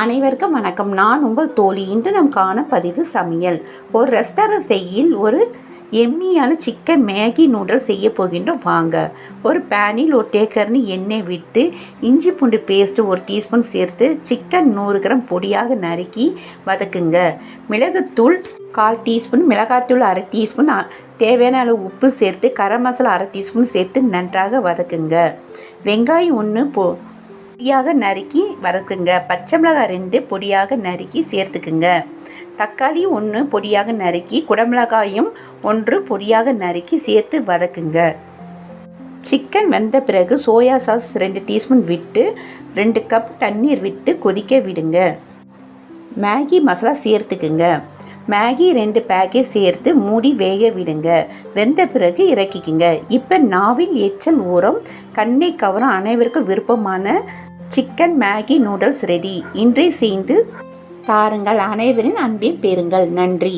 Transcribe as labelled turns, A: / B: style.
A: அனைவருக்கும் வணக்கம். நான் உங்கள் தோழி. இன்று நம் காண பதிவு சமையல். ஒரு ரெஸ்டாரண்ட் செய்யில் ஒரு எம்மியான சிக்கன் மேகி நூடுல்ஸ் செய்ய போகின்றோம். வாங்க. ஒரு பேனில் ஒரு தேக்கரணி எண்ணெய் விட்டு இஞ்சி பூண்டு பேஸ்ட்டு 1 டீஸ்பூன் சேர்த்து சிக்கன் 100 கிராம் பொடியாக நறுக்கி வதக்குங்க. மிளகுத்தூள் 1/4 டீஸ்பூன், மிளகாத்தூள் 1/2 டீஸ்பூன், தேவையான அளவு உப்பு சேர்த்து கரம் மசாலா 1/2 டீஸ்பூன் சேர்த்து நன்றாக வதக்குங்க. வெங்காயம் 1 பொடியாக நறுக்கி வதக்குங்க. பச்சை மிளகாய் 2 பொடியாக நறுக்கி சேர்த்துக்குங்க. தக்காளி 1 பொடியாக நறுக்கி, குடமிளகாயும் 1 பொடியாக நறுக்கி சேர்த்து வதக்குங்க. சிக்கன் வெந்த பிறகு சோயா சாஸ் 2 டீஸ்பூன் விட்டு 2 கப் தண்ணீர் விட்டு கொதிக்க விடுங்க. மேகி மசாலா சேர்த்துக்குங்க. மேகி 2 பேக்கெட் சேர்த்து மூடி வேக விடுங்க. வெந்த பிறகு இறக்கிக்குங்க. இப்போ நாவில் எச்சல் ஊறும், கண்ணை கவரும் அனைவருக்கும் விருப்பமான சிக்கன் மேகி நூடுல்ஸ் ரெடி. இன்றே செய்து தாருங்கள். அனைவரின் அன்பையும் பெறுங்கள். நன்றி.